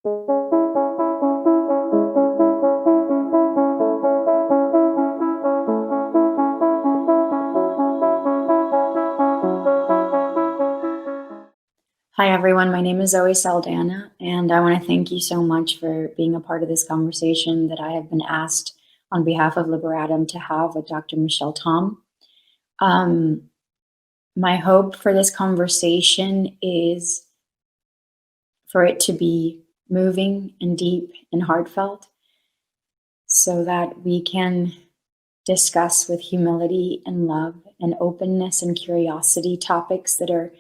Hi, everyone. My name is Zoe Saldana, and I want to thank you so much for being a part of this conversation that I have been asked on behalf of Liberatum to have with Dr. Michelle Tom. Um, my hope for this conversation is for it to be moving and deep and heartfelt so that we can discuss with humility and love and openness and curiosity topics that are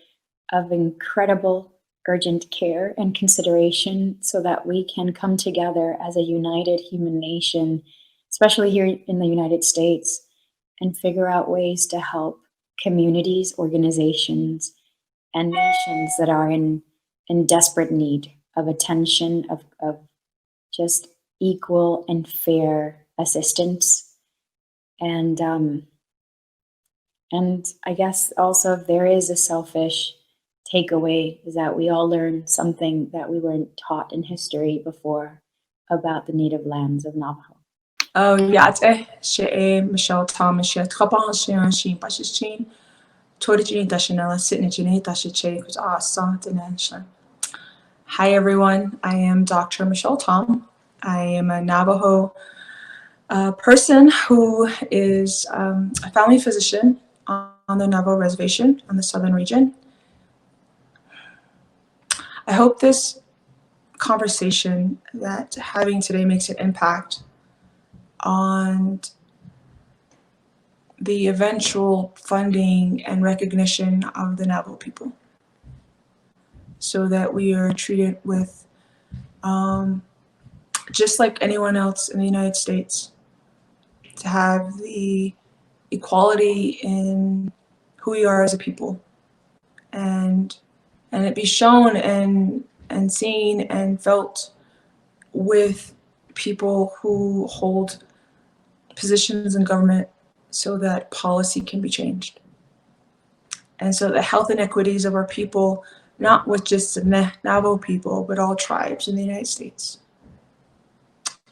of incredible urgent care and consideration so that we can come together as a united human nation, especially here in the United States, and figure out ways to help communities, organizations, and nations that are in desperate need of attention, of just equal and fair assistance. And I guess also there is a selfish takeaway is that we all learn something that we weren't taught in history before about the native lands of Navajo. Yeah, she Michelle Thomas, she Trapan, she Pashin, Torjini Dashanella, Sitnijini, Dashiche, was awesome. Hi, everyone. I am Dr. Michelle Tom. I am a Navajo person who is a family physician on the Navajo reservation on the southern region. I hope this conversation that having today makes an impact on the eventual funding and recognition of the Navajo people so that we are treated with just like anyone else in the United States, to have the equality in who we are as a people, and it be shown and seen and felt with people who hold positions in government so that policy can be changed. And so the health inequities of our people, not with just the Navajo people, but all tribes in the United States.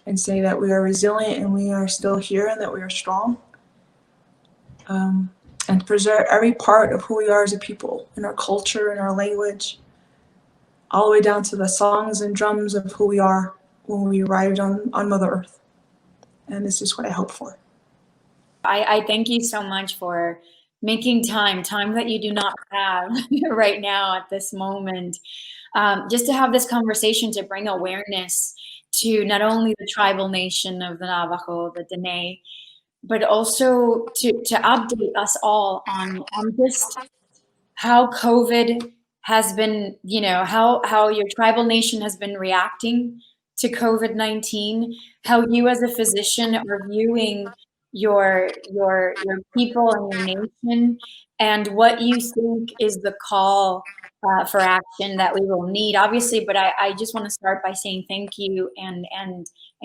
And say that we are resilient and we are still here and that we are strong. And preserve every part of who we are as a people, in our culture, in our language, all the way down to the songs and drums of who we are when we arrived on Mother Earth. And this is what I hope for. I thank you so much for making time that you do not have right now at this moment, just to have this conversation, to bring awareness to not only the tribal nation of the Navajo, the Dene, but also to update us all on just how COVID has been, how your tribal nation has been reacting to COVID-19, how you as a physician are viewing your people and your nation, and what you think is the call for action that we will need, obviously. But I just want to start by saying thank you and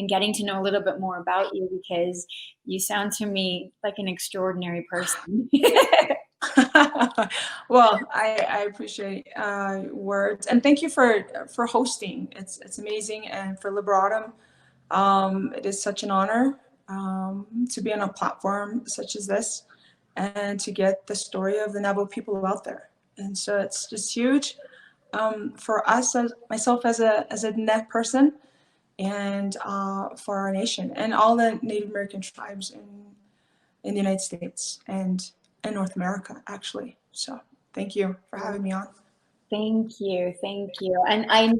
getting to know a little bit more about you, because you sound to me like an extraordinary person. Well, I appreciate words, and thank you for hosting. It's amazing, and for Liberatum, it is such an honor to be on a platform such as this and to get the story of the Navajo people out there. And so it's just huge for us, as myself as a Net person, and for our nation and all the Native American tribes in the United States and in North America, actually. So thank you for having me on. Thank you. And I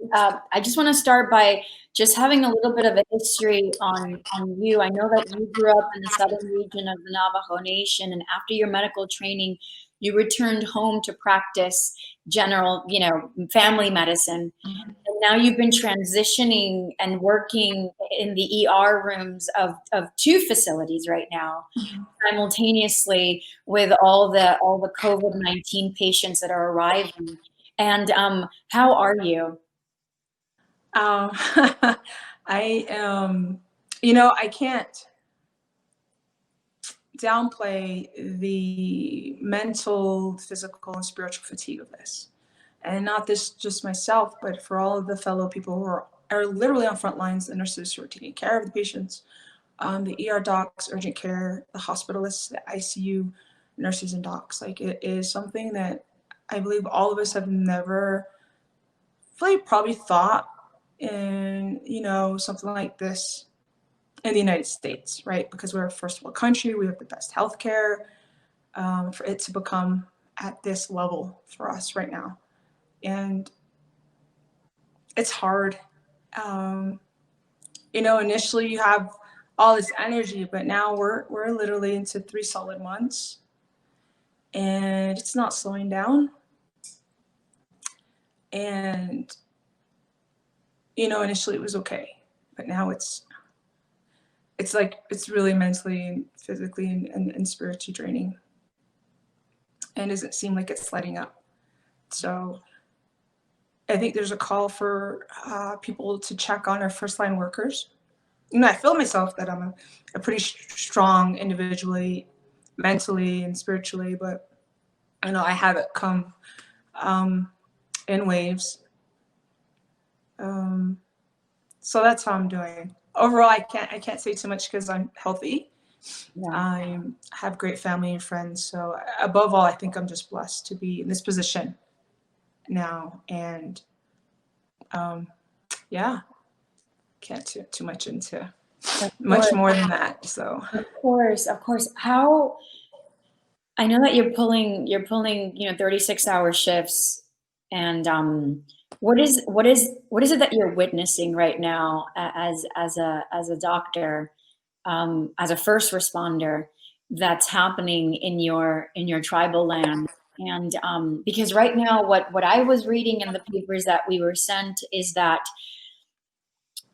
just want to start by just having a little bit of a history on you. I know that you grew up in the southern region of the Navajo Nation, and after your medical training, you returned home to practice general, family medicine. Mm-hmm. And now you've been transitioning and working in the ER rooms of two facilities right now, Mm-hmm. simultaneously with all the COVID-19 patients that are arriving. And how are you? I am, I can't downplay the mental, physical, and spiritual fatigue of this. And not this just myself, but for all of the fellow people who are are literally on front lines, the nurses who are taking care of the patients, the ER docs, urgent care, the hospitalists, the ICU nurses and docs. Like, it is something that I believe all of us have never really probably thought in, something like this in the United States, right? Because we're a first world country, we have the best healthcare. For it to become at this level for us right now, and it's hard. Initially you have all this energy, but now we're literally into 3 solid months, and it's not slowing down. And initially it was okay, but now it's like it's really mentally, physically, and spiritually draining, and doesn't seem like it's letting up. So I think there's a call for people to check on our first line workers. I feel myself that I'm a pretty strong individually, mentally and spiritually, but I have it come in waves. So that's how I'm doing. Overall, I can't say too much because I'm healthy. Yeah. I have great family and friends. So above all, I think I'm just blessed to be in this position now. And yeah, can't too much into much more than that. So Of course. How, I know that you're pulling 36-hour shifts, and what is it that you're witnessing right now as a doctor, as a first responder, that's happening in your tribal land? And because right now, what I was reading in the papers that we were sent is that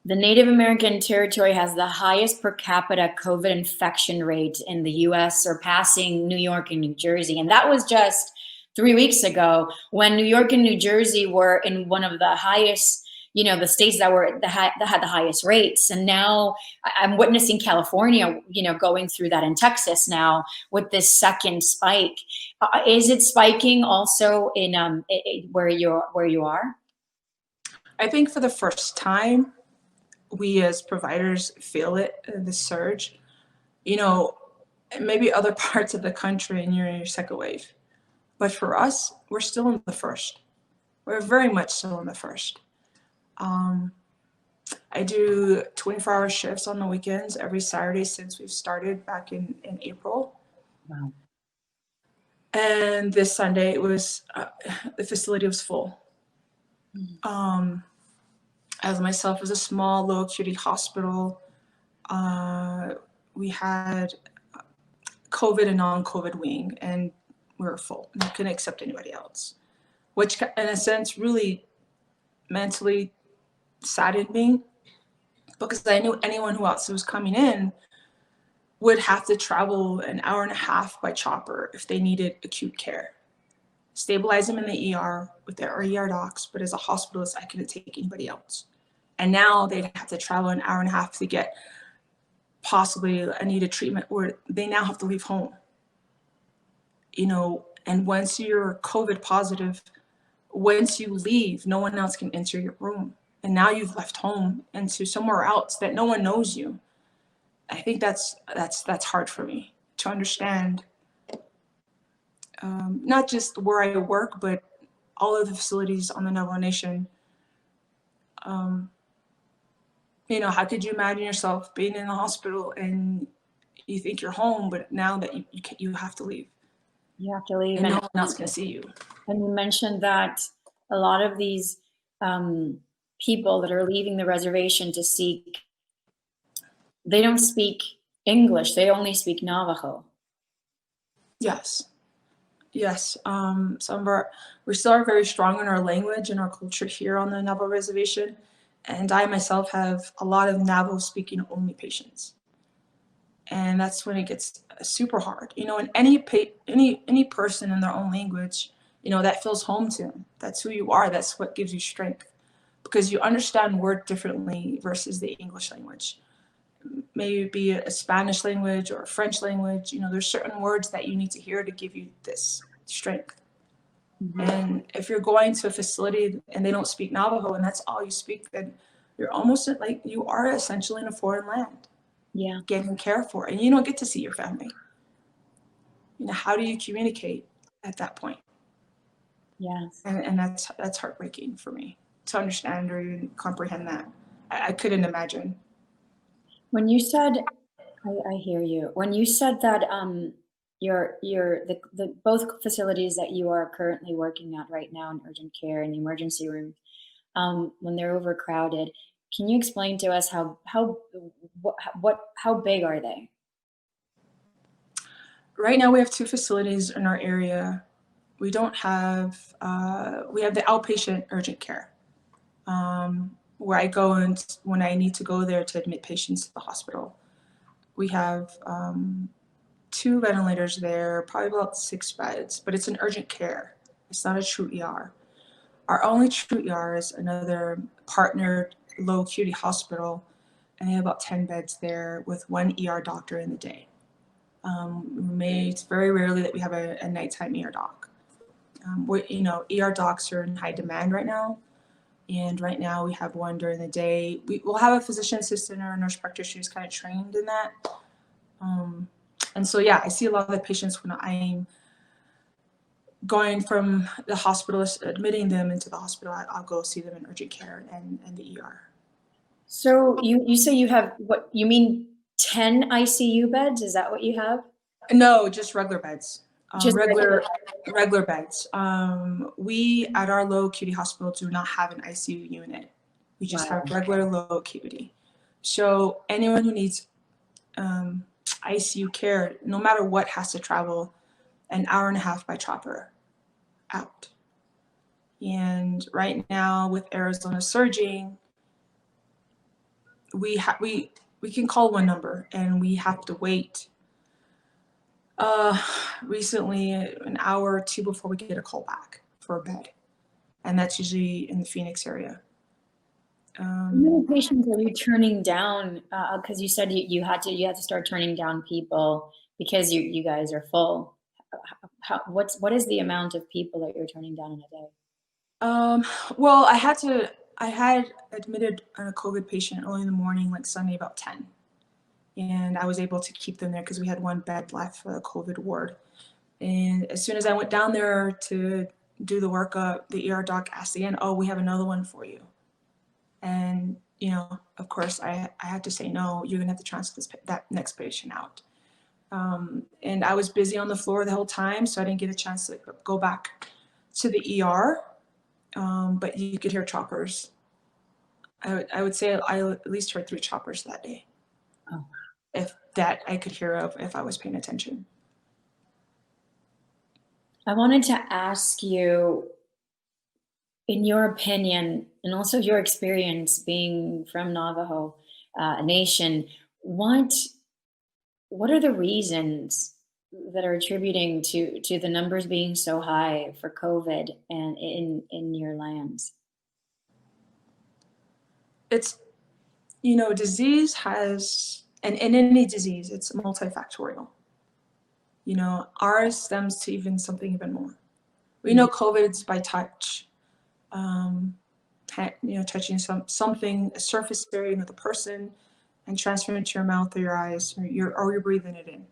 the Native American territory has the highest per capita COVID infection rate in the US, surpassing New York and New Jersey. And that was just 3 weeks ago, when New York and New Jersey were in one of the highest, the states that had the highest rates. And now I'm witnessing California, going through that, in Texas now with this second spike. Is it spiking also in where you are? I think for the first time, we as providers feel it, the surge. Maybe other parts of the country and you're in your second wave, but for us, we're still in the first. We're very much still in the first. I do 24-hour shifts on the weekends every Saturday since we've started back in April. Wow. And this Sunday it was the facility was full. As myself, as a small low acuity hospital, we had COVID and non-COVID wing, and we were full. We couldn't accept anybody else, which in a sense really mentally saddened me, because I knew anyone who else was coming in would have to travel an hour and a half by chopper if they needed acute care. Stabilize them in the ER with their ER docs, but as a hospitalist, I couldn't take anybody else. And now they'd have to travel an hour and a half to get possibly a needed treatment, or they now have to leave home. And once you're COVID positive, once you leave, no one else can enter your room. And now you've left home into somewhere else that no one knows you. I think that's hard for me to understand. Not just where I work, but all of the facilities on the Navajo Nation. How could you imagine yourself being in the hospital and you think you're home, but now that you have to leave? You have to leave, and no one else can see you. And you mentioned that a lot of these people that are leaving the reservation to seek, they don't speak English, they only speak Navajo. Yes. We still are very strong in our language and our culture here on the Navajo reservation. And I myself have a lot of Navajo speaking only patients. And that's when it gets super hard. And any person in their own language, that feels home to them. That's who you are. That's what gives you strength, because you understand word differently versus the English language. Maybe it be a Spanish language or a French language. There's certain words that you need to hear to give you this strength. Mm-hmm. And if you're going to a facility and they don't speak Navajo and that's all you speak, then you're almost like you are essentially in a foreign land, Yeah. getting cared for, and you don't get to see your family. How do you communicate at that point? Yes. And that's heartbreaking for me to understand or even comprehend that. I couldn't imagine. When you said, I hear you. When you said that the both facilities that you are currently working at right now in urgent care and the emergency room, when they're overcrowded, can you explain to us how big are they? Right now, we have 2 facilities in our area. We don't have, we have the outpatient urgent care, where I go and when I need to go there to admit patients to the hospital. We have 2 ventilators there, probably about 6 beds, but it's an urgent care. It's not a true ER. Our only true ER is another partnered low acuity hospital, and they have about 10 beds there with 1 ER doctor in the day. It's very rarely that we have a nighttime ER doc. ER docs are in high demand right now, and right now we have one during the day. We'll have a physician assistant or a nurse practitioner who's kind of trained in that. And so, yeah, I see a lot of the patients when I'm going from the hospital, admitting them into the hospital. I'll go see them in urgent care and the ER. So you say you have, what you mean, 10 ICU beds? Is that what you have? No, just regular beds. Just Regular beds. We at our low acuity hospital do not have an ICU unit. We just Wow. have regular low acuity. So anyone who needs ICU care, no matter what, has to travel an hour and a half by chopper out. And right now with Arizona surging, we can call one number and we have to wait recently an hour or two before we get a call back for a bed, and that's usually in the Phoenix area. How many patients are you turning down? Because you said you had to start turning down people because you guys are full. What is the amount of people that you're turning down in a day? Well, I had admitted a COVID patient early in the morning, like Sunday about 10. And I was able to keep them there because we had 1 bed left for the COVID ward. And as soon as I went down there to do the workup, the ER doc asked again, "Oh, we have another one for you." And, of course, I had to say, "No, you're going to have to transfer that next patient out." And I was busy on the floor the whole time, so I didn't get a chance to go back to the ER. But you could hear choppers. I would say I at least heard 3 choppers that day. Oh. If that I could hear of if I was paying attention. I wanted to ask you, in your opinion, and also your experience being from Navajo Nation, what what are the reasons that are attributing to the numbers being so high for COVID and in your lands? It's, disease has, and in any disease, it's multifactorial. Ours stems to even something even more. We know COVID is by touch, touching something, a surface area of the person, and transferring it to your mouth or your eyes, or you're breathing it in.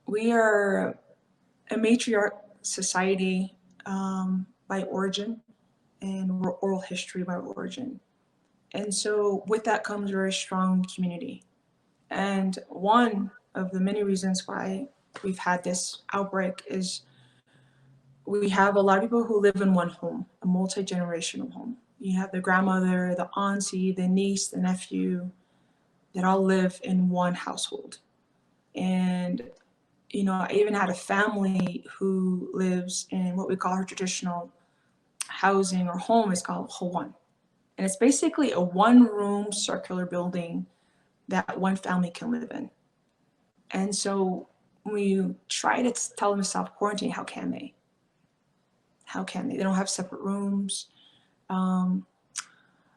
We are a matriarch society by origin, and we're oral history by origin. And so with that comes a very strong community. And one of the many reasons why we've had this outbreak is we have a lot of people who live in one home, a multi-generational home. You have the grandmother, the auntie, the niece, the nephew, that all live in one household. And, I even had a family who lives in what we call our traditional housing or home is called Hawan. And it's basically a 1-room circular building that one family can live in. And so when you try to tell them to self quarantine, how can they? How can they? They don't have separate rooms.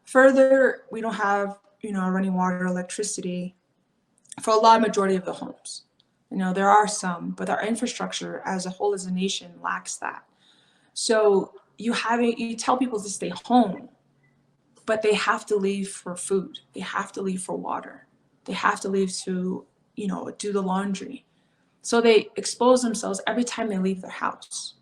Further, we don't have, running water, electricity for a large majority of the homes. There are some, but our infrastructure as a whole as a nation lacks that. So you tell people to stay home, but they have to leave for food. They have to leave for water. They have to leave to, do the laundry. So they expose themselves every time they leave their house.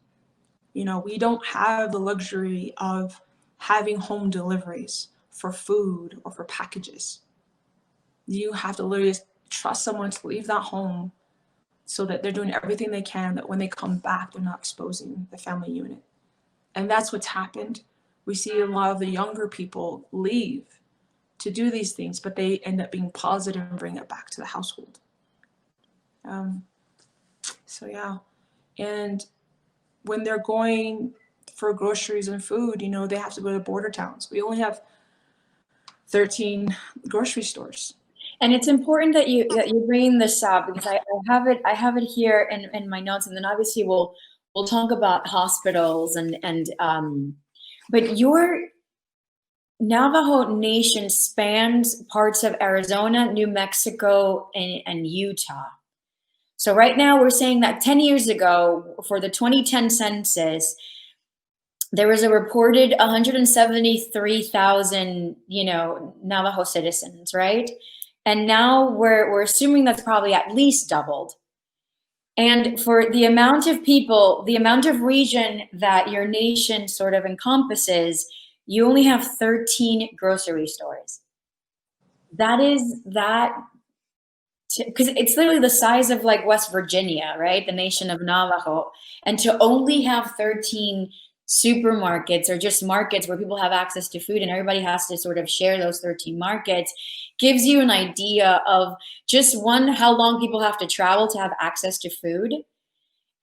We don't have the luxury of having home deliveries for food or for packages. You have to literally trust someone to leave that home so that they're doing everything they can, that when they come back, they're not exposing the family unit. And that's what's happened. We see a lot of the younger people leave to do these things, but they end up being positive and bring it back to the household. So yeah. And when they're going for groceries and food, they have to go to border towns. We only have 13 grocery stores. And it's important that you bring this up, because I have it here in my notes, and then obviously we'll talk about hospitals but your Navajo Nation spans parts of Arizona, New Mexico, and Utah. So right now we're saying that 10 years ago, for the 2010 census, there was a reported 173,000, Navajo citizens, right? And now we're assuming that's probably at least doubled. And for the amount of people, the amount of region that your nation sort of encompasses, you only have 13 grocery stores. Because it's literally the size of like West Virginia, right? The nation of Navajo. And to only have 13 supermarkets, or just markets where people have access to food and everybody has to sort of share those 13 markets, gives you an idea of just how long people have to travel to have access to food,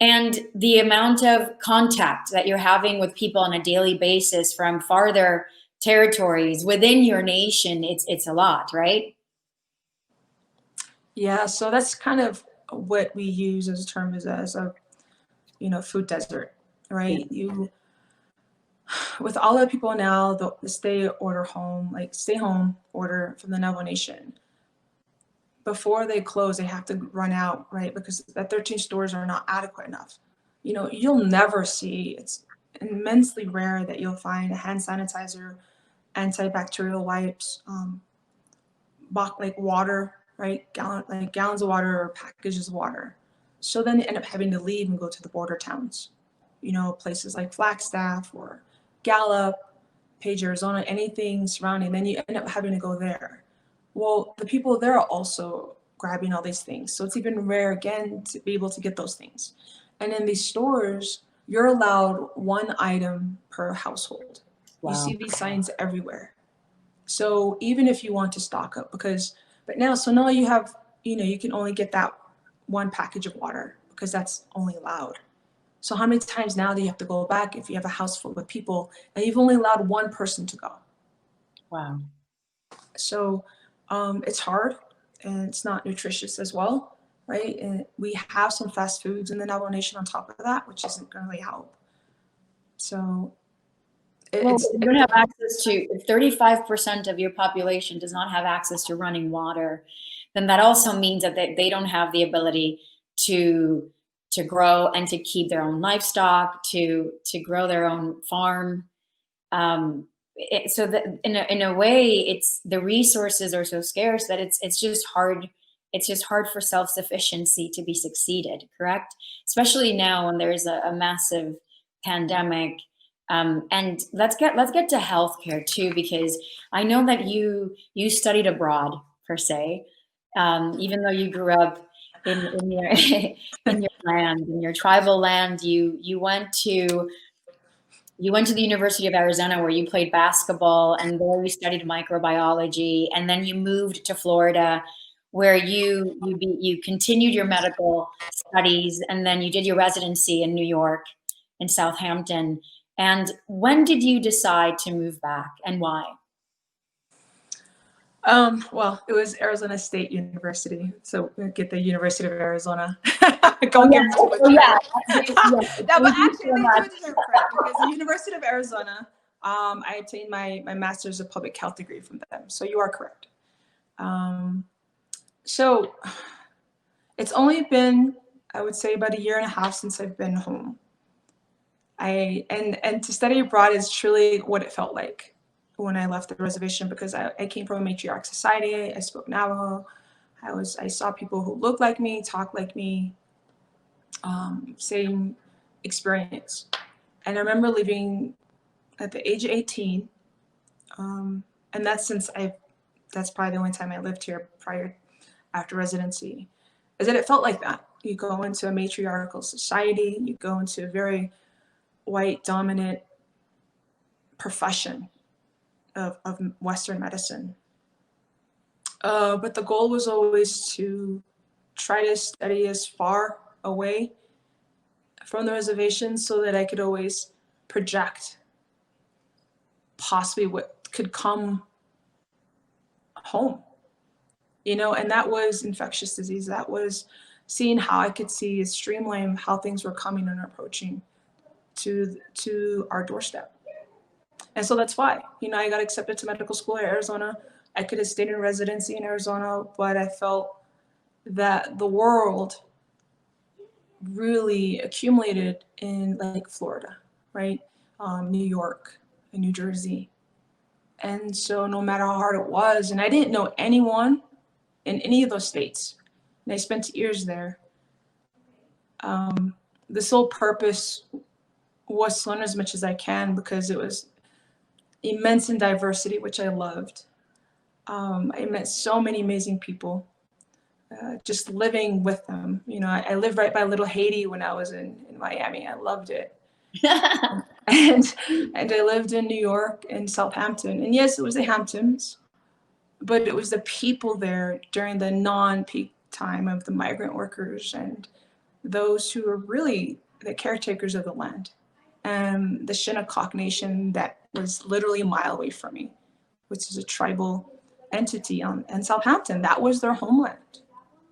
and the amount of contact that you're having with people on a daily basis from farther territories within your nation. It's a lot, right? Yeah, so that's kind of what we use as a term, as a food desert, right? With all the people now, the stay home order from the Navajo Nation, before they close, they have to run out, right? Because that 13 stores are not adequate enough. You'll never see, it's immensely rare that you'll find a hand sanitizer, antibacterial wipes, like water, right? Gallons of water or packages of water. So then they end up having to leave and go to the border towns, places like Flagstaff or Gallup, Page, Arizona, anything surrounding. Then you end up having to go there. Well, the people there are also grabbing all these things. So it's even rare again to be able to get those things. And in these stores, you're allowed one item per household. Wow. You see these signs everywhere. So even if you want to stock up, but now you have, you can only get that one package of water because that's only allowed. So how many times now do you have to go back if you have a house full of people and you've only allowed one person to go? Wow. So it's hard, and it's not nutritious as well, right? And we have some fast foods in the Navajo Nation on top of that, which isn't going to really help. So you don't have access to, if 35% of your population does not have access to running water, then that also means that they don't have the ability to grow and to keep their own livestock, to grow their own farm. So that in a way, it's, the resources are so scarce that it's just hard. It's just hard for self-sufficiency to be succeeded, correct? Especially now when there's a massive pandemic. And let's get to healthcare too, because I know that you studied abroad per se, even though you grew up in your in your land, in your tribal land. You went to the University of Arizona, where you played basketball, and there you studied microbiology, and then you moved to Florida, where you continued your medical studies, and then you did your residency in New York, in Southampton. And when did you decide to move back, and why? Well, it was Arizona State University, so we get the University of Arizona. Yeah. No, but actually, they do deserve credit, because the University of Arizona, I obtained my master's of public health degree from them. So you are correct. So it's only been, I would say, about a year and a half since I've been home. And to study abroad is truly what it felt like when I left the reservation, because I came from a matriarch society. I spoke Navajo. I saw people who looked like me, talked like me, same experience. And I remember leaving at the age of 18. And that's probably the only time I lived here after residency, is that it felt like that. You go into a matriarchal society, you go into a very white dominant profession of Western medicine. But the goal was always to try to study as far away from the reservation so that I could always project possibly what could come home, and that was infectious disease. That was seeing how I could see a streamline how things were coming and approaching to our doorstep. And so that's why, I got accepted to medical school in Arizona. I could have stayed in residency in Arizona, but I felt that the world really accumulated in like Florida, right? New York and New Jersey. And so no matter how hard it was, and I didn't know anyone in any of those states, and I spent years there, the sole purpose was to learn as much as I can, because it was immense in diversity, which I loved. I met so many amazing people, just living with them. I lived right by Little Haiti when I was in Miami. I loved it. and I lived in New York and Southampton. And yes, it was the Hamptons, but it was the people there during the non-peak time of the migrant workers and those who were really the caretakers of the land. And the Shinnecock Nation that was literally a mile away from me, which is a tribal entity in Southampton. That was their homeland.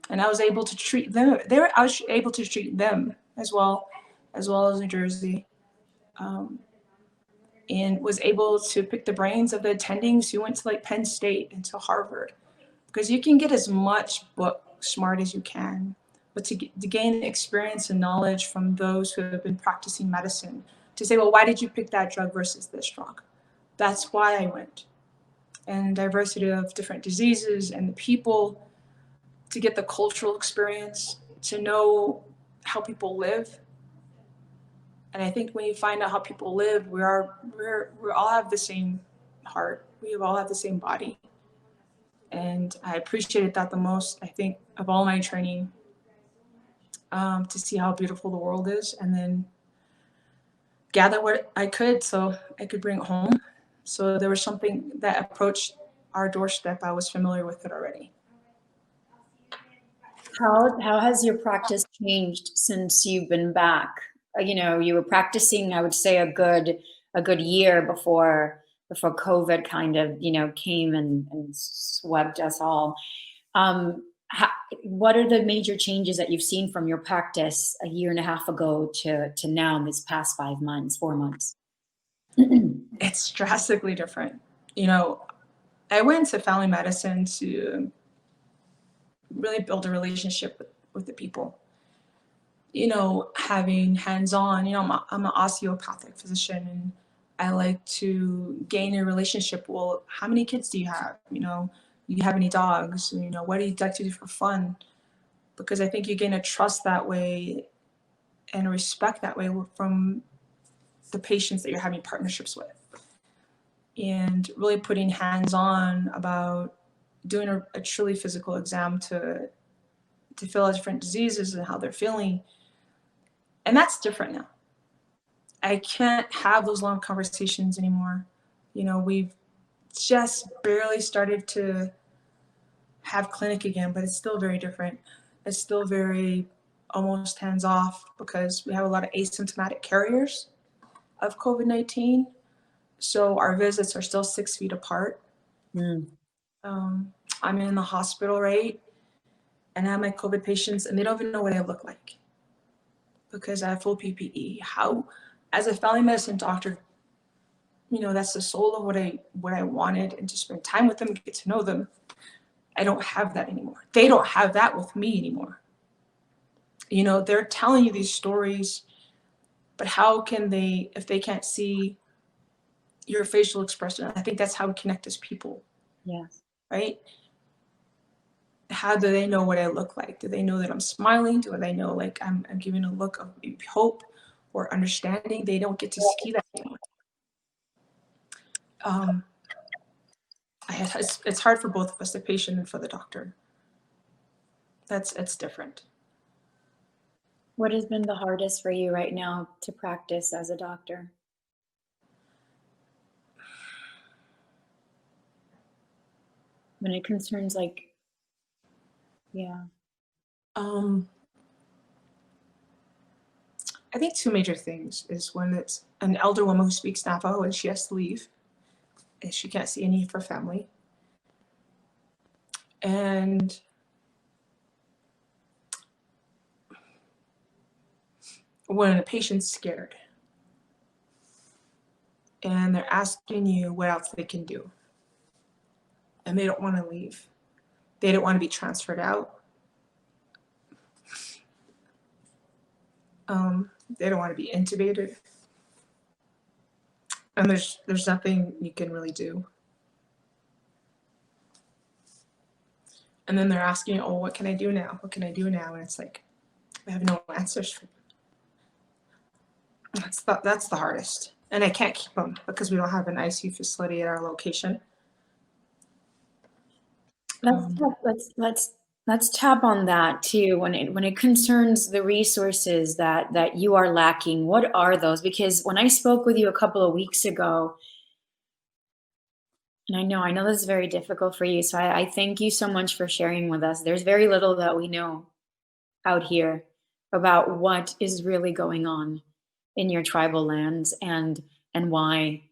And I was able to treat them. I was able to treat them as well as New Jersey. And was able to pick the brains of the attendings who went to like Penn State and to Harvard, because you can get as much book smart as you can, but to gain experience and knowledge from those who have been practicing medicine, to say, well, why did you pick that drug versus this drug? That's why I went. And diversity of different diseases and the people, to get the cultural experience, to know how people live. And I think when you find out how people live, we all have the same heart. We all have the same body. And I appreciated that the most, I think, of all my training, to see how beautiful the world is, and then gather what I could so I could bring it home. So there was something that approached our doorstep. I was familiar with it already. How has your practice changed since you've been back? You were practicing, I would say, a good year before COVID kind of, came and swept us all. What are the major changes that you've seen from your practice a year and a half ago to now in this past 4 months? It's drastically different. I went to family medicine to really build a relationship with the people. Having hands-on, I'm an osteopathic physician, and I like to gain a relationship. Well, how many kids do you have? You have any dogs? What do you like to do for fun? Because I think you gain a trust that way and a respect that way from the patients that you're having partnerships with. And really putting hands-on about doing a truly physical exam to feel out different diseases and how they're feeling. And that's different now. I can't have those long conversations anymore. We've just barely started to have clinic again, but it's still very different. It's still very almost hands off, because we have a lot of asymptomatic carriers of COVID-19. So our visits are still 6 feet apart. I'm in the hospital, right? And I have my COVID patients, and they don't even know what I look like, because I have full PPE. How, as a family medicine doctor, that's the soul of what I wanted, and to spend time with them, get to know them. I don't have that anymore. They don't have that with me anymore. They're telling you these stories, but how can they, if they can't see, your facial expression. I think that's how we connect as people. Yes. Right? How do they know what I look like? Do they know that I'm smiling? Do they know like I'm giving a look of hope or understanding? They don't get to see that anymore. It's hard for both of us, the patient and for the doctor. It's different. What has been the hardest for you right now to practice as a doctor? When it concerns like, yeah. I think two major things is when it's an elder woman who speaks Navajo and she has to leave and she can't see any of her family. And when a patient's scared and they're asking you what else they can do and they don't want to leave. They don't want to be transferred out. They don't want to be intubated. And there's nothing you can really do. And then they're asking, oh, what can I do now? What can I do now? And it's like, I have no answers for them. That's the hardest. And I can't keep them because we don't have an ICU facility at our location. Let's tap on that too. When it concerns the resources that you are lacking, what are those? Because when I spoke with you a couple of weeks ago, and I know this is very difficult for you, so I thank you so much for sharing with us. There's very little that we know out here about what is really going on in your tribal lands and why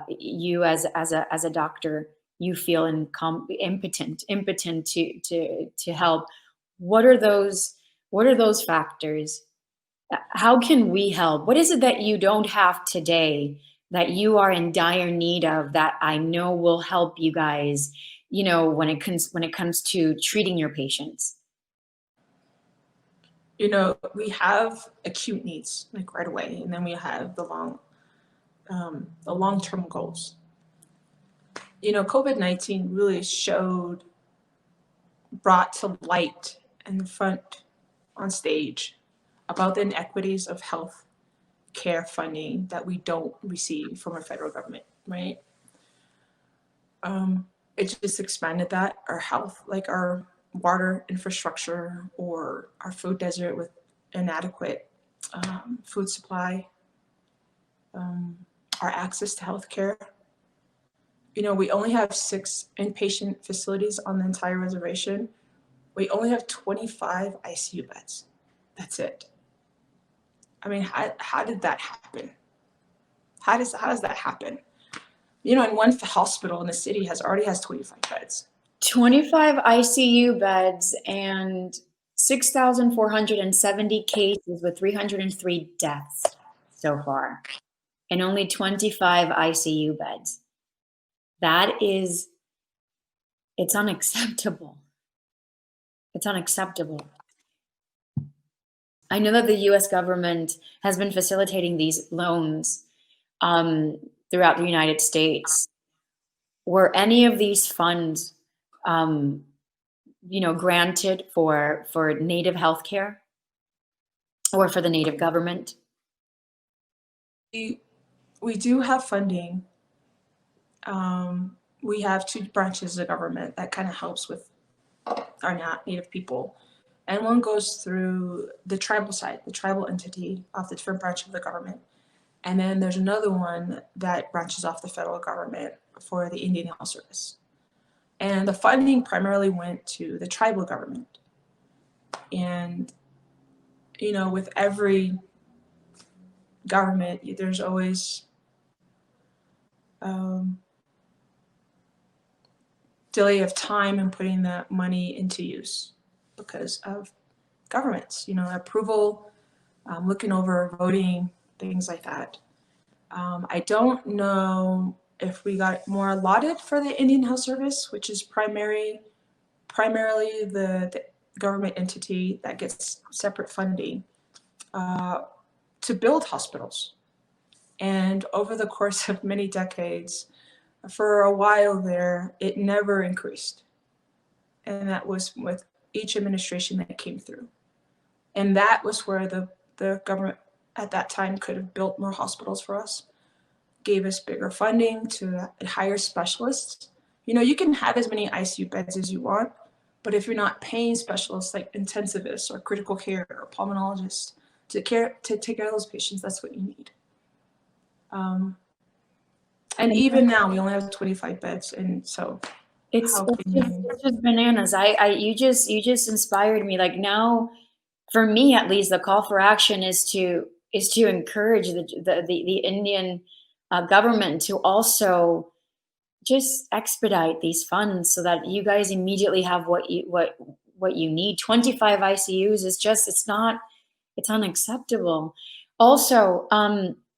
you as a doctor, you feel impotent to help. What are those factors? How can we help? What is it that you don't have today that you are in dire need of that I know will help you guys, when it comes to treating your patients? We have acute needs like right away, and then we have the long-term goals. COVID-19 really brought to light in the front on stage about the inequities of health care funding that we don't receive from our federal government, right? It just expanded that, our health, like our water infrastructure or our food desert with inadequate food supply, our access to healthcare. We only have 6 inpatient facilities on the entire reservation. We only have 25 ICU beds. That's it. I mean, how did that happen? How does that happen? And one hospital in the city already has 25 beds. 25 ICU beds and 6,470 cases with 303 deaths so far, and only 25 ICU beds. It's unacceptable. It's unacceptable. I know that the US government has been facilitating these loans throughout the United States. Were any of these funds granted for Native healthcare or for the Native government? We do have funding. We have 2 branches of government that kind of helps with our Native people. And one goes through the tribal side, the tribal entity of the different branch of the government. And then there's another one that branches off the federal government for the Indian Health Service. And the funding primarily went to the tribal government. And, with every government, there's always delay of time in putting that money into use because of governments, approval, looking over voting, things like that. I don't know if we got more allotted for the Indian Health Service, which is primarily the government entity that gets separate funding to build hospitals And over the course of many decades, for a while there, it never increased. And that was with each administration that came through. And that was where the government at that time could have built more hospitals for us, gave us bigger funding to hire specialists. You know, you can have as many ICU beds as you want, but if you're not paying specialists like intensivists or critical care or pulmonologists to take care of those patients, that's what you need. And even now, we only have 25 beds, and so It's how can you? it's just bananas. You just inspired me. Like now, for me at least, the call for action is to encourage the Indian government to also just expedite these funds so that you guys immediately have what you need. 25 ICUs is just it's unacceptable. Also,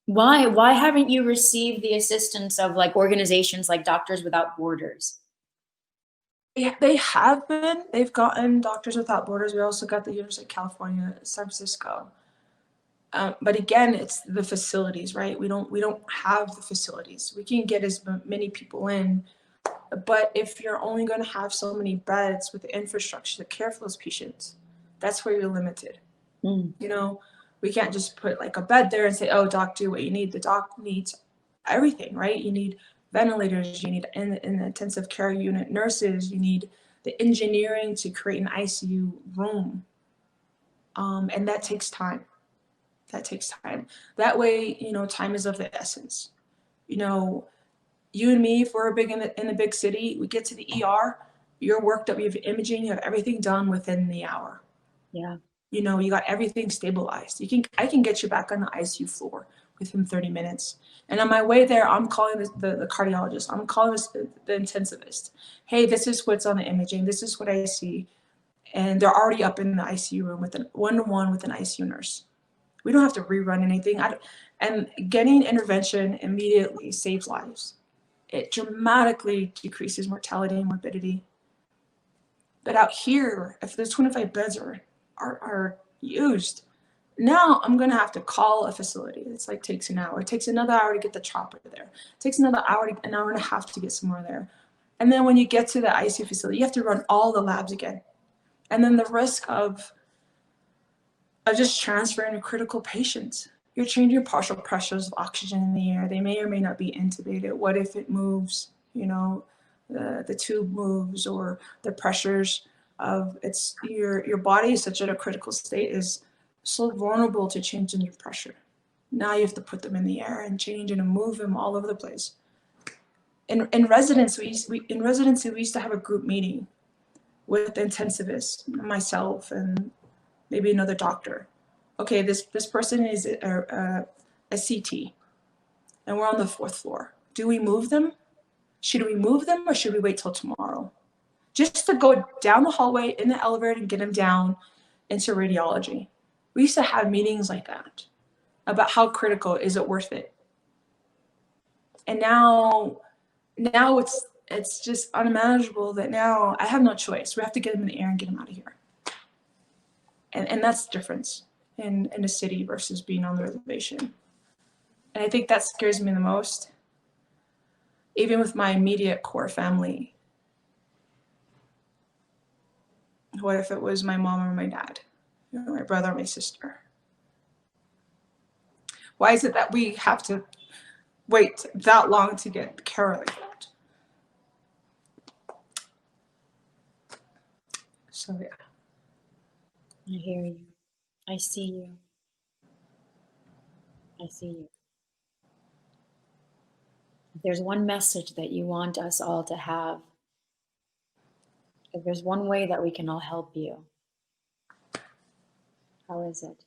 why haven't you received the assistance of like organizations like Doctors Without Borders? They have been. They've gotten Doctors Without Borders. We also got the University of California, San Francisco. But again, it's the facilities, right? We don't have the facilities. We can get as many people in, but if you're only going to have so many beds with the infrastructure to care for those patients, that's where you're limited. Mm. You know, we can't just put like a bed there and say, "Oh, doc, do what you need." The doc needs everything, right? You need ventilators, you need in the intensive care unit nurses, you need the engineering to create an ICU room, and that takes time. That takes time. That way, you know, time is of the essence. You know, you and me, if we're big in the big city, we get to the ER, you're worked up, you have imaging, you have everything done within the hour. Yeah. You know, you got everything stabilized. I can get you back on the ICU floor within 30 minutes. And on my way there, I'm calling the cardiologist. I'm calling the intensivist. Hey, this is what's on the imaging. This is what I see. And they're already up in the ICU room with one-to-one with an ICU nurse. We don't have to rerun anything. And getting intervention immediately saves lives. It dramatically decreases mortality and morbidity. But out here, if those 25 beds are used, now I'm gonna have to call a facility. It's like takes an hour. It takes another hour to get the chopper there. It takes an hour and a half to get somewhere there. And then when you get to the ICU facility, you have to run all the labs again. And then the risk of just transferring to critical patients. You're changing partial pressures of oxygen in the air. They may or may not be intubated. What if it moves? You know, the tube moves, or the pressures of your body is such at a critical state is so vulnerable to change in your pressure. Now you have to put them in the air and change and move them all over the place. In residency, we used to have a group meeting with intensivists, myself, and maybe another doctor. Okay, this person is a CT, and we're on the 4th floor. Do we move them? Should we move them, or should we wait till tomorrow? Just to go down the hallway in the elevator and get them down into radiology. We used to have meetings like that about how critical is it worth it. And now it's just unmanageable that now I have no choice. We have to get them in the air and get them out of here. And that's the difference in a city versus being on the reservation. And I think that scares me the most, even with my immediate core family. What if it was my mom or my dad, you know, my brother or my sister? Why is it that we have to wait that long to get care like that? So yeah. I hear you. I see you. I see you. If there's one message that you want us all to have, if there's one way that we can all help you, how is it?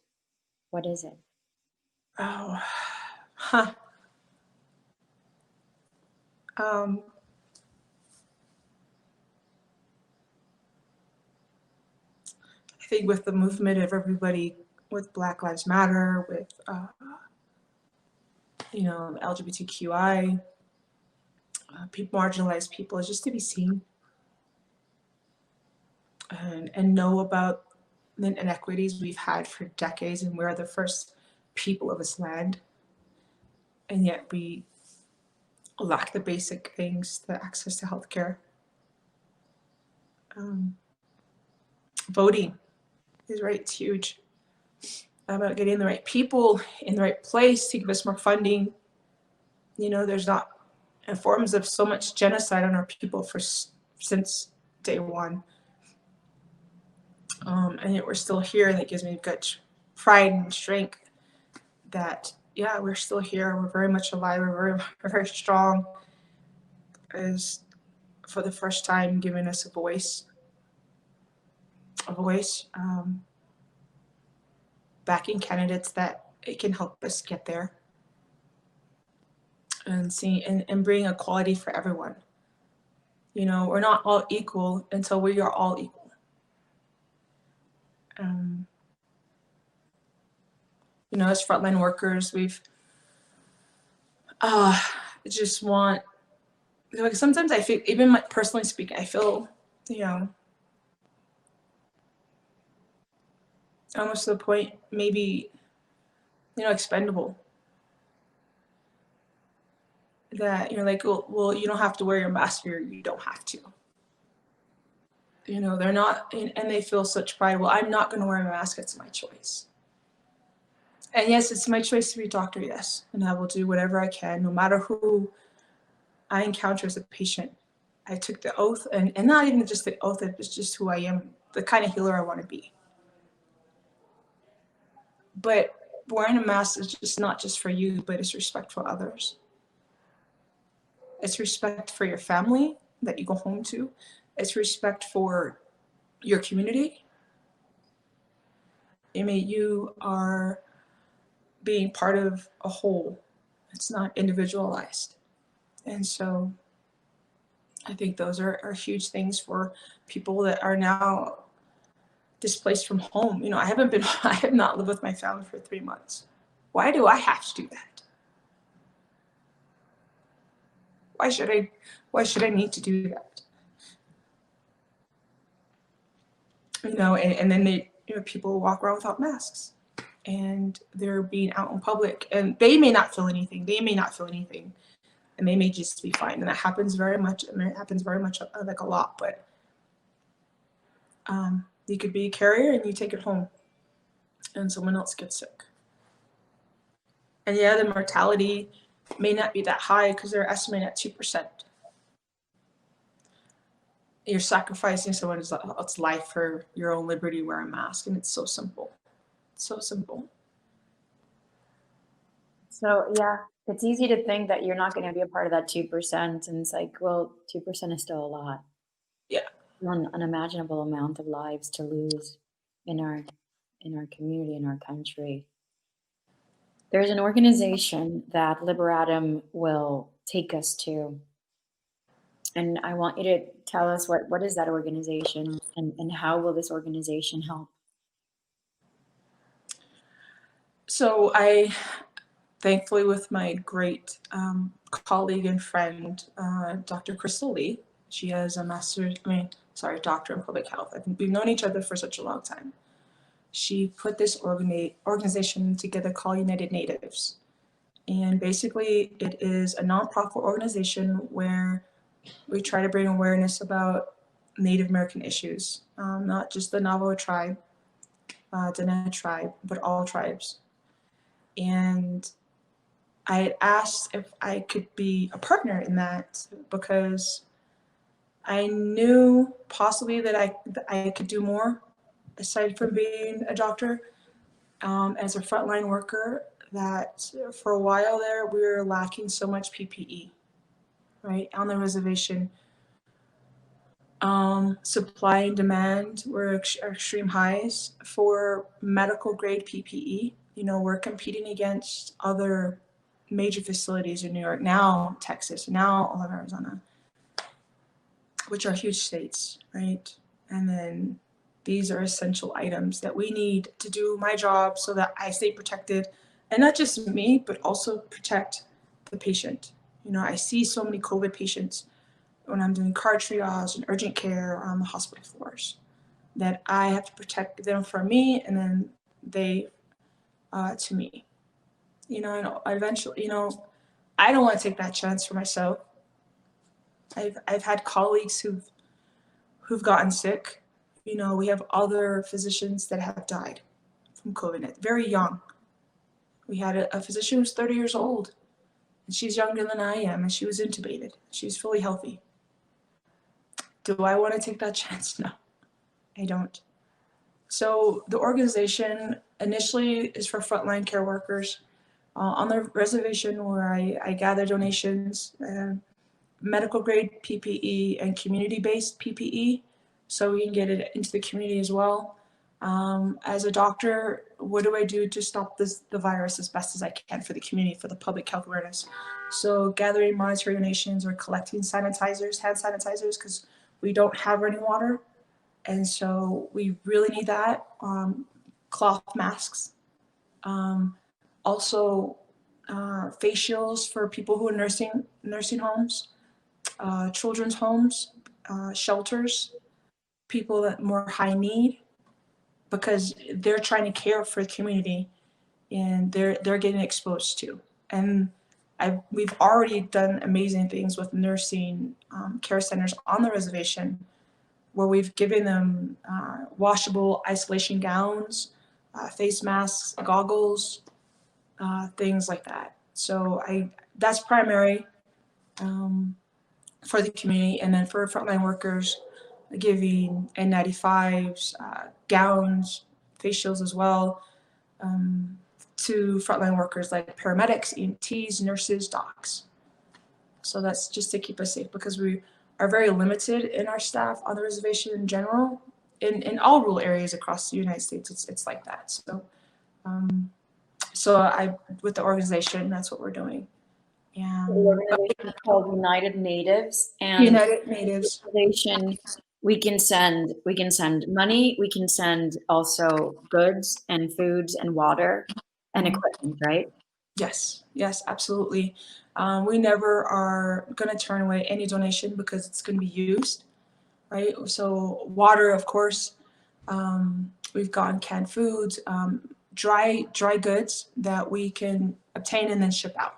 What is it? Oh, huh. I think with the movement of everybody, with Black Lives Matter, with you know, LGBTQI, marginalized people, is just to be seen and know about the inequities we've had for decades, and we're the first people of this land. and yet we lack the basic things, the access to healthcare. Voting is right, it's huge. About getting the right people in the right place to give us more funding. There's not forms of so much genocide on our people since day one. And yet we're still here, and it gives me good pride and strength that, yeah, we're still here. We're very much alive. We're very strong. Is for the first time giving us a voice, backing candidates that it can help us get there, and bring equality for everyone. We're not all equal until we are all equal. As frontline workers, we've just want, like, sometimes I feel, even personally speaking, I feel, almost to the point, maybe, expendable. That, like, well, you don't have to wear your mask, or you don't have to. They're not, and they feel such pride. Well, I'm not going to wear a mask. It's my choice. And yes, it's my choice to be a doctor, yes. And I will do whatever I can, no matter who I encounter as a patient. I took the oath, and not even just the oath, it's just who I am, the kind of healer I want to be. But wearing a mask is just not just for you, but it's respect for others. It's respect for your family that you go home to. It's respect for your community. You are being part of a whole. It's not individualized. And so I think those are huge things for people that are now displaced from home. I have not lived with my family for 3 months. Why do I have to do that? Why should I need to do that? And then people walk around without masks, and they're being out in public, and they may not feel anything. And they may just be fine. And that happens very much. It happens very much, like, a lot. But you could be a carrier and you take it home, and someone else gets sick. And yeah, the mortality may not be that high because they're estimating at 2%. You're sacrificing someone else's life for your own liberty. Wear a mask, and it's so simple. So simple. So yeah, it's easy to think that you're not going to be a part of that 2%, and it's like, well, 2% is still a lot. Yeah. An unimaginable amount of lives to lose in our community, in our country. There's an organization that Liberatum will take us to, and I want you to tell us what is that organization, and how will this organization help? So I, thankfully, with my great colleague and friend, Dr. Crystal Lee, she has a doctor in public health. We've known each other for such a long time. She put this organization together called United Natives. And basically, it is a nonprofit organization where we try to bring awareness about Native American issues, not just the Navajo tribe, Dene tribe, but all tribes. And I asked if I could be a partner in that, because I knew possibly that I could do more aside from being a doctor. As a frontline worker, that for a while there, we were lacking so much PPE, right, on the reservation. Supply and demand were extreme highs for medical grade PPE. We're competing against other major facilities in New York, now Texas, now all of Arizona, which are huge states, right? And then these are essential items that we need to do my job so that I stay protected, and not just me, but also protect the patient. I see so many COVID patients when I'm doing car triage and urgent care on the hospital floors, that I have to protect them from me, and then they to me. And eventually, I don't want to take that chance for myself. I've had colleagues who've gotten sick. You know, we have other physicians that have died from COVID, very young. We had a physician who was 30 years old, and she's younger than I am, and she was intubated. She's fully healthy. Do I want to take that chance? No, I don't. So the organization initially is for frontline care workers. On the reservation where I gather donations, medical grade PPE and community-based PPE, so we can get it into the community as well. As a doctor, what do I do to stop the virus as best as I can for the community, for the public health awareness? So gathering monetary donations or collecting sanitizers, hand sanitizers, because we don't have running water. And so we really need that. Cloth masks. Also, face shields for people who are nursing homes, children's homes, shelters, people that more high need, because they're trying to care for the community and they're getting exposed to. And we've already done amazing things with nursing care centers on the reservation, where we've given them washable isolation gowns, face masks, goggles, things like that. So that's primary for the community. And then for frontline workers, giving N95s, gowns, face shields as well, to frontline workers like paramedics, EMTs, nurses, docs. So that's just to keep us safe, because we are very limited in our staff on the reservation in general. In all rural areas across the United States, it's like that. So with the organization, that's what we're doing. The organization is called United Natives, and United Natives. We can send money. We can send also goods and foods and water and equipment, right? Yes, absolutely. We never are going to turn away any donation, because it's going to be used, right? So water, of course. We've gotten canned foods, dry goods that we can obtain and then ship out.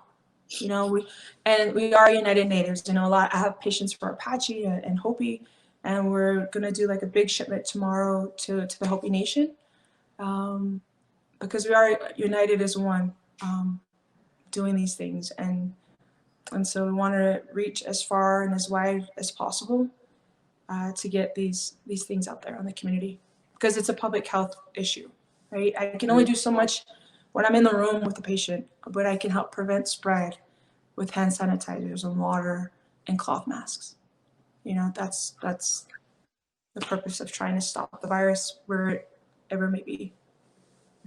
You know, we are United Natives. You know, I have patients for Apache and Hopi, and we're gonna do like a big shipment tomorrow to the Hopi Nation, because we are united as one, doing these things, and so we want to reach as far and as wide as possible, to get these things out there on the community, because it's a public health issue, right? I can only do so much when I'm in the room with the patient, but I can help prevent spread with hand sanitizers and water and cloth masks. You know, that's the purpose of trying to stop the virus wherever it may be.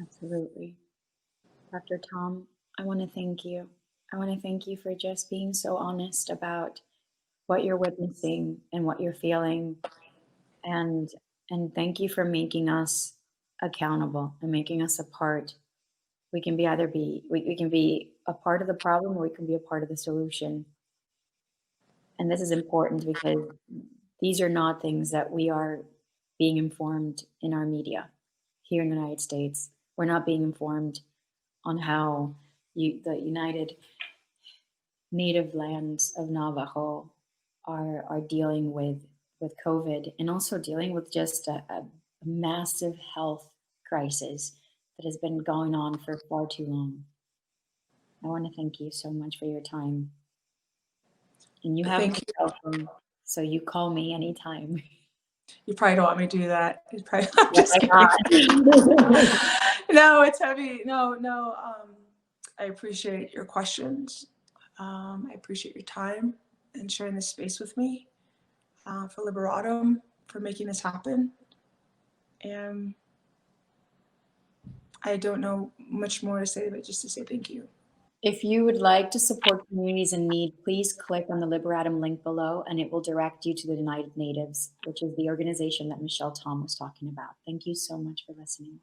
Absolutely. Dr. Tom, I want to thank you. I want to thank you for just being so honest about what you're witnessing and what you're feeling. And thank you for making us accountable and making us a part. We can be we can be a part of the problem, or we can be a part of the solution. And this is important, because these are not things that we are being informed in our media here in the United States. We're not being informed on how the United Native lands of Navajo are dealing with COVID, and also dealing with just a massive health crisis that has been going on for far too long. I want to thank you so much for your time. And you have my cell phone, so you call me anytime. You probably don't want me to do that. You probably, Yes, I No, it's heavy. No. I appreciate your questions. I appreciate your time and sharing this space with me, for Liberatum, for making this happen. And I don't know much more to say, but just to say thank you. If you would like to support communities in need, please click on the Liberatum link below, and it will direct you to the United Natives, which is the organization that Michelle Tom was talking about. Thank you so much for listening.